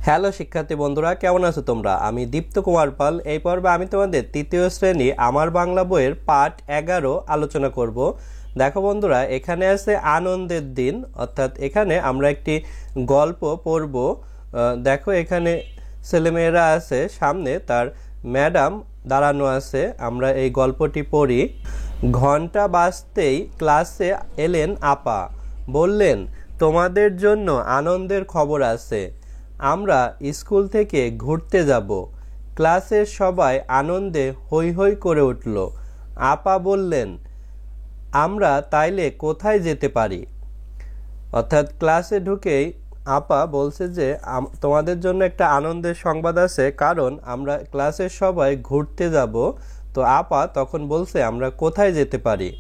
Hello শিক্ষার্থী বন্ধুরা, কেমন আছো তোমরা? আমি দীপ্ত কুমার পাল। এই পর্বে আমি তোমাদের তৃতীয় শ্রেণী আমার বাংলা বইয়ের পাঠ 11 আলোচনা করব। দেখো বন্ধুরা, এখানে আছে আনন্দের দিন, অর্থাৎ এখানে আমরা একটি গল্প পড়ব। দেখো এখানে ছেলেমেয়েরা আছে, সামনে তার ম্যাডাম দাঁড়ানো আছে। আমরা এই গল্পটি পড়ি। ঘন্টা বাজতেই ক্লাসে এলেন আপা, বললেন, তোমাদের জন্য আনন্দের খবর আছে। আমরা স্কুল থেকে ঘুরতে যাব। ক্লাসের সবাই আনন্দে হৈ হৈ করে উঠল। আপা বললেন, আমরা তাইলে কোথায় যেতে পারি? অর্থাৎ ক্লাসে ঢুকেই আপা বলছে যে তোমাদের জন্য একটা আনন্দের সংবাদ আছে, কারণ আমরা ক্লাসের সবাই ঘুরতে যাব। তো আপা তখন বলছে আমরা কোথায় যেতে পারি?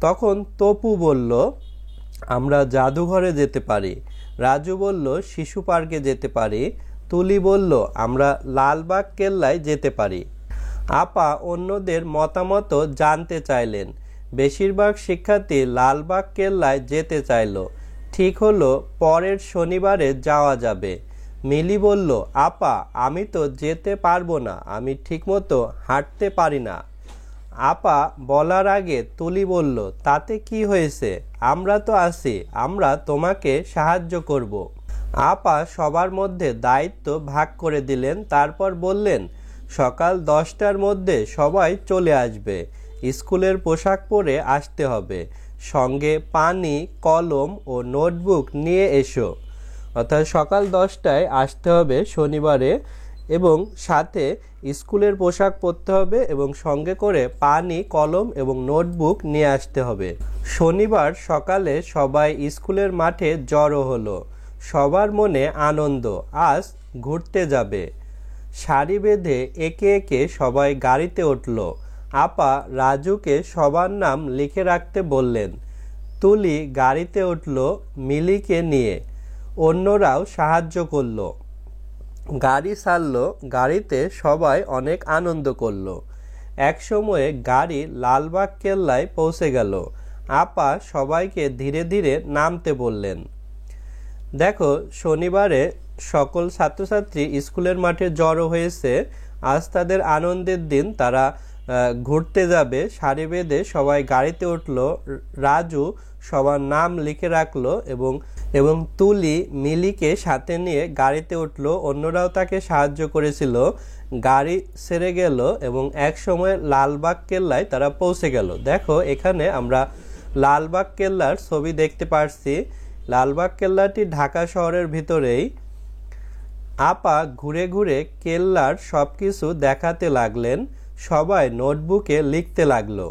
তখন তপু বলল, আমরা জাদুঘরে যেতে পারি। রাজু বলল, শিশু পার্কে যেতে পারি। তুলি বলল, আমরা লালবাগ কেল্লায় যেতে পারি। আপা অন্যদের মতামত জানতে চাইলেন। বেশিরভাগ শিক্ষার্থী লালবাগ কেল্লায় যেতে চাইল। ঠিক হলো পরের শনিবারে যাওয়া যাবে। মিলি বলল, আপা আমি তো যেতে পারবো না, আমি ঠিকমতো হাঁটতে পারি না। আপা বলার আগে তুলি বলল, তাতে কি হয়েছে, আমরা তো আছি, আমরা তোমাকে সাহায্য করব। আপা সবার মধ্যে দায়িত্ব ভাগ করে দিলেন। তারপর বললেন, সকাল 10টার মধ্যে সবাই চলে আসবে। স্কুলের পোশাক পরে আসতে হবে। সঙ্গে পানি, কলম ও নোটবুক নিয়ে এসো। অর্থাৎ সকাল 10টায় আসতে হবে শনিবারে, এবং সাথে স্কুলের পোশাক পরতে হবে এবং সঙ্গে করে পানি, কলম এবং নোটবুক নিয়ে আসতে হবে। শনিবার সকালে সবাই স্কুলের মাঠে জড়ো হলো। সবার মনে আনন্দ, আজ ঘুরতে যাবে। সারি বেঁধে একে একে সবাই গাড়িতে উঠল। আপা রাজুকে সবার নাম লিখে রাখতে বললেন। তুলি গাড়িতে উঠল মিলিকে নিয়ে। অন্যরাও সাহায্য করলো। গাড়ি ছাড়ল। গাড়িতে সবাই অনেক আনন্দ করল। এক সময়ে গাড়ি লালবাগ কেল্লায় পৌঁছে গেল। আপা সবাইকে ধীরে ধীরে নামতে বললেন। দেখো শনিবারে সকল ছাত্রছাত্রী স্কুলের মাঠে জড়ো হয়েছে। আজ তাদের আনন্দের দিন, তারা ঘুরতে যাবে। সারি বেঁধে সবাই গাড়িতে উঠল। রাজু সবার নাম লিখে রাখলো এবং তুলি মিলিকে সাথে নিয়ে গাড়িতে উঠল। অন্যরাও তাকে সাহায্য করেছিল। গাড়ি ছেড়ে গেল এবং এক সময় লালবাগ কেল্লায় তারা পৌঁছে গেল। দেখো এখানে আমরা লালবাগ কেল্লার ছবি দেখতে পাচ্ছি। লালবাগ কেল্লাটি ঢাকা শহরের ভিতরেই। আপা ঘুরে ঘুরে কেল্লার সবকিছু দেখাতে লাগলেন। সবাই নোটবুকে লিখতে লাগলো।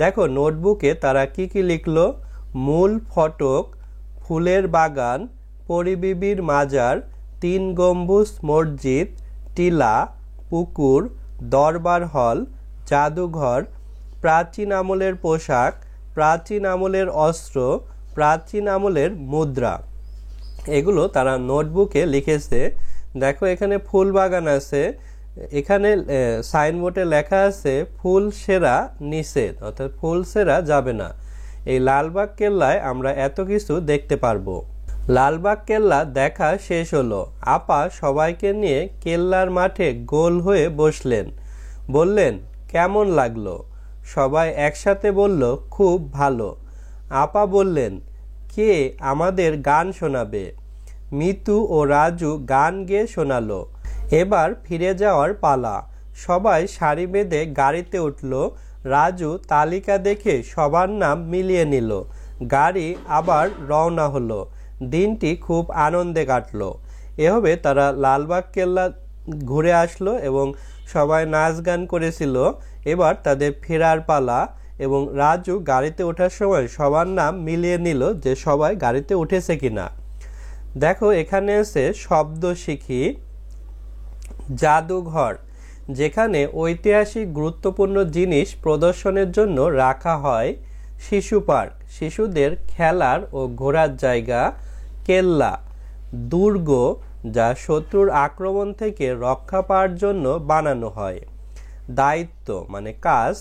দেখো নোটবুকে তারা কি কি লিখলো? মূল ফটক, ফুলের বাগান, পরিবিবির মাজার, 3 গম্বুজ মসজিদ, টিলা, পুকুর, দরবার হল, জাদুঘর, প্রাচীন আমলের পোশাক, প্রাচীন আমলের অস্ত্র, প্রাচীন আমলের মুদ্রা, এগুলো তারা নোটবুকে লিখেছে। দেখো এখানে ফুল বাগান আছে। এখানে সাইনবোর্ডে লেখা আছে ফুল সেরা নিষেধ, অর্থাৎ ফুল সেরা যাবে না। এই লালবাগ কেল্লায় আমরা এত কিছু দেখতে পারবো। লালবাগ কেল্লা দেখা শেষ হলো। আপা সবাইকে নিয়ে কেল্লার মাঠে গোল হয়ে বসলেন। বললেন, কেমন লাগলো? সবাই একসাথে বলল, খুব ভালো। আপা বললেন, কে আমাদের গান শোনাবে? মিতু ও রাজু গান গেয়ে শোনালো। এবার ফিরে যাওয়ার পালা। সবাই সারি বেঁধে গাড়িতে উঠল। রাজু তালিকা দেখে সবার নাম মিলিয়ে নিল। গাড়ি আবার রওনা হলো। দিনটি খুব আনন্দে কাটলো। এভাবে তারা লালবাগ কেল্লা ঘুরে আসলো এবং সবাই নাচ গান করেছিল। এবার তাদের ফেরার পালা এবং রাজু গাড়িতে ওঠার সময় সবার নাম মিলিয়ে নিল যে সবাই গাড়িতে উঠেছে কিনা। দেখো এখানে আছে শব্দ শিখি। জাদুঘর, যেখানে ঐতিহাসিক গুরুত্বপূর্ণ জিনিস প্রদর্শনের জন্য রাখা হয়। শিশু পার্ক, শিশুদের খেলার ও ঘোরার জায়গা। কেল্লা, দুর্গ, যা শত্রুর আক্রমণ থেকে রক্ষা পাওয়ার জন্য বানানো হয়। দায়িত্ব মানে কাজ।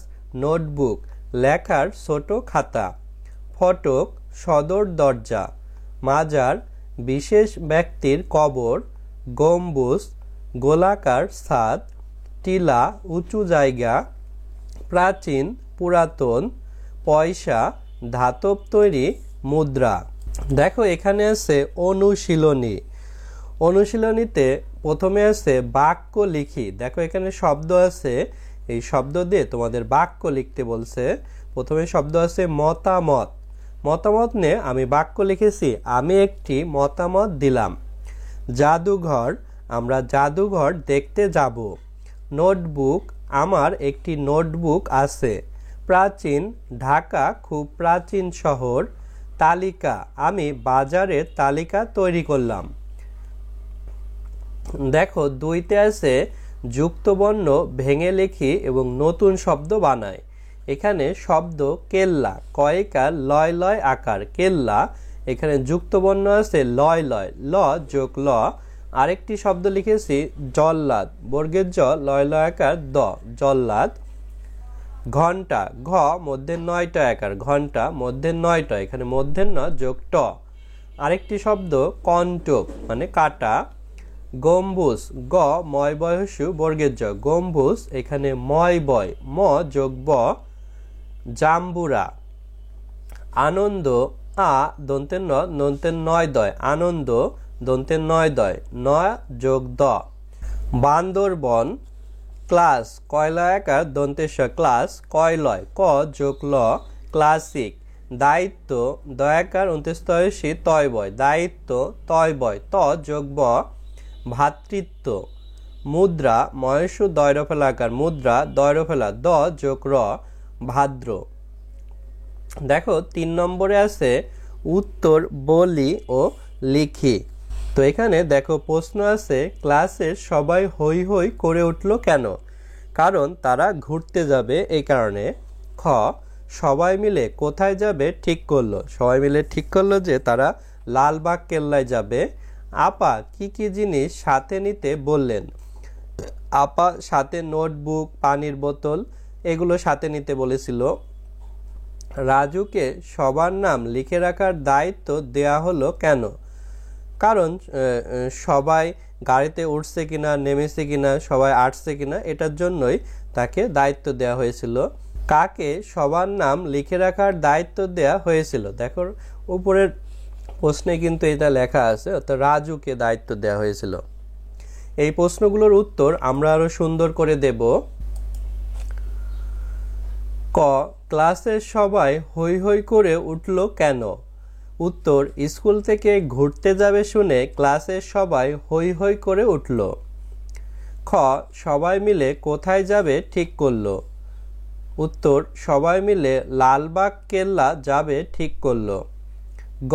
নোটবুক, লেখার ছোট খাতা। ফটক, সদর দরজা। মাজার, বিশেষ ব্যক্তির কবর। গম্বুজ গোলাকার ছাদ, টিলা উঁচু জায়গা, প্রাচীন পুরাতন, পয়সা ধাতব তৈরি, মুদ্রা। দেখো এখানে আছে অনুশীলনী। অনুশীলনীতে প্রথমে আছে বাক্য লিখি। দেখো এখানে শব্দ আছে, এই শব্দ দিয়ে তোমাদের বাক্য লিখতে বলছে। প্রথমে শব্দ আছে মতামত। মতামত নিয়ে আমি বাক্য লিখেছি, আমি একটি মতামত দিলাম। জাদুঘর, আমরা জাদুঘর দেখতে যাব। নোটবুক, আমার একটি নোটবুক আছে। প্রাচীন, ঢাকা খুব প্রাচীন শহর। তালিকা, আমি বাজারের তালিকা তৈরি করলাম। দেখো দুইতে আছে যুক্তবর্ণ ভেঙে লিখি এবং নতুন শব্দ বানাই। এখানে শব্দ কেল্লা, কয়েকার লয় লয় আকার কেল্লা। এখানে যুক্তবর্ণ আছে লয় লয়, ল যোগ ল। আরেকটি শব্দ লিখেছি জল্লাদ, বর্গের জ লয় লয় আকার দ, জল্লাদ। ঘন্টা, ঘ মধ্যে নয়টা আকার ঘন্টা, মধ্যে নয়টা, এখানে মধ্যে ন যোগ ট। আরেকটি শব্দ কণ্টক মানে কাটা। গম্বুজ, গ ময় বয়সু বর্গের জ গম্বুজ, এখানে ময় বয় ম যোগ ব। জাম্বুরা। আনন্দ, আ দন্তের ন নন্তের নয় দয় আনন্দ, দন্তের নয় দয় ন যোগ দ। বান্দরবন। ক্লাস, কয়লা একার দন্তেশ ক্লাস, কয়লয় ক যোগ ল, ক্লাসিক। দায়িত্ব, দয়াকার অন্ত্যেস্তয়সী তয় বয় দায়িত্ব, তয় বয় ত যোগ ব। ভাতৃত্ব। মুদ্রা, ময়সু দয়রফেলা আকার মুদ্রা, দয়রফেলা দ যোগ র, ভাদ্র। দেখো 3 নম্বরে আছে উত্তর বলি ও লিখি। তো এখানে দেখো প্রশ্ন আছে ক্লাসের সবাই হই হই করে উঠলো কেন? কারণ তারা ঘুরতে যাবে এই কারণে। খ সবাই মিলে কোথায় যাবে ঠিক করলো, সবাই মিলে ঠিক করলো যে তারা লালবাগ কেল্লায় যাবে। আপা কি কি জিনিস সাথে নিতে বললেন? আপা সাথে নোটবুক, পানির বোতল এগুলো সাথে নিতে বলেছিল। রাজুকে সবার নাম লিখে রাখার দায়িত্ব দেয়া হলো কেন? কারণ সবাই গাড়িতে উঠছে কিনা, নেমেছে কিনা, সবাই আসছে কিনা এটার জন্যই তাকে দায়িত্ব দেয়া হয়েছিল। কাকে সবার নাম লিখে রাখার দায়িত্ব দেয়া হয়েছিল? দেখো উপরের প্রশ্নে কিন্তু এটা লেখা আছে, অর্থাৎ রাজুকে দায়িত্ব দেয়া হয়েছিল। এই প্রশ্নগুলোর উত্তর আমরা আরো সুন্দর করে দেব। ক ক্লাসের সবাই হই হই করে উঠল কেন? উত্তর স্কুল থেকে ঘুরতে যাবে শুনে ক্লাসের সবাই হই হই করে উঠল। খ সবাই মিলে কোথায় যাবে ঠিক করলো? উত্তর সবাই মিলে লালবাগ কেল্লা যাবে ঠিক করলো। গ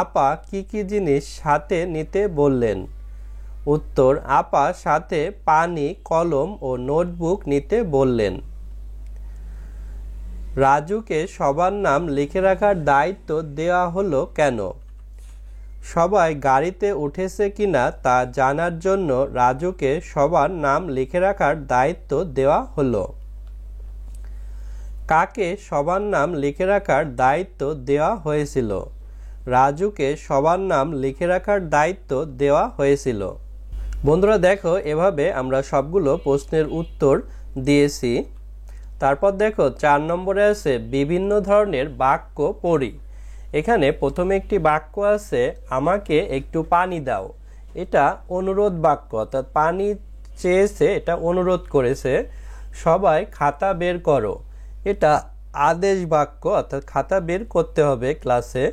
আপা কি কি জিনিস সাথে নিতে বললেন? উত্তর আপা সাথে পানি, কলম ও নোটবুক নিতে বললেন। রাজুকে সবার নাম লিখে রাখার দায়িত্ব দেওয়া হলো কেন? সবাই গাড়িতে উঠেছে কিনা তা জানার জন্য রাজুকে সবার নাম লিখে রাখার দায়িত্ব দেওয়া হলো। কাকে সবার নাম লিখে রাখার দায়িত্ব দেওয়া হয়েছিল? রাজুকে সবার নাম লিখে রাখার দায়িত্ব দেওয়া হয়েছিল। বন্ধুরা দেখো এভাবে আমরা সবগুলো প্রশ্নের উত্তর দিয়েছি। তারপর দেখো 4 নম্বরে আছে বিভিন্ন ধরনের বাক্য পড়ি। এখানে প্রথমে একটি বাক্য আছে আমাকে একটু পানি দাও। এটা অনুরোধ বাক্য, অর্থাৎ পানি চেয়েছে, এটা অনুরোধ করেছে। সবাই খাতা বের করো, এটা আদেশ বাক্য, অর্থাৎ খাতা বের করতে হবে ক্লাসে।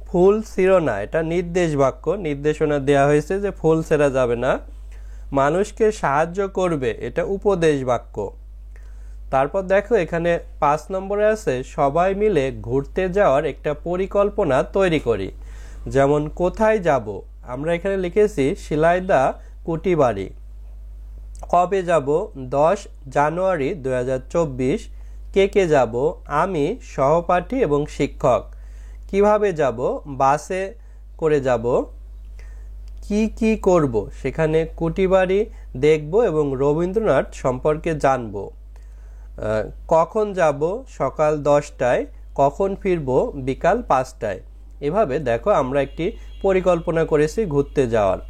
ফুল ছিঁড়ো না, এটা নির্দেশ বাক্য, নির্দেশনা দেওয়া হয়েছে যে ফুল ছেঁড়া যাবে না। মানুষকে সাহায্য করবে, এটা উপদেশ বাক্য। তারপর দেখো এখানে 5 নম্বরে আছে সবাই মিলে ঘুরতে যাওয়ার একটা পরিকল্পনা তৈরি করি। যেমন কোথায় যাব, আমরা এখানে লিখেছি শিলাইদা কুটিবাড়ি। কবে যাব? 10 জানুয়ারি 2024। কে কে যাব? আমি, সহপাঠী এবং শিক্ষক। কিভাবে যাব? বাসে করে যাব। কি কি করব? সেখানে কুটিবাড়ি দেখব এবং রবীন্দ্রনাথ সম্পর্কে জানব। কখন যাব? সকাল 10টায়। কখন ফিরব? বিকাল 5টায়। এভাবে দেখো আমরা একটি পরিকল্পনা করেছি ঘুরতে যাওয়ার।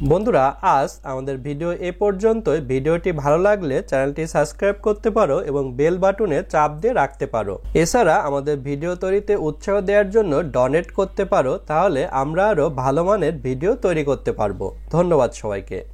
বন্ধুরা আজ আমাদের ভিডিও এ পর্যন্তই। ভিডিওটি ভালো লাগলে চ্যানেলটি সাবস্ক্রাইব করতে পারো এবং বেল বাটনে চাপ দিয়ে রাখতে পারো। এছাড়া আমাদের ভিডিও তৈরিতে উৎসাহ দেওয়ার জন্য ডোনেট করতে পারো, তাহলে আমরা আরো ভালো মানের ভিডিও তৈরি করতে পারবো। ধন্যবাদ সবাইকে।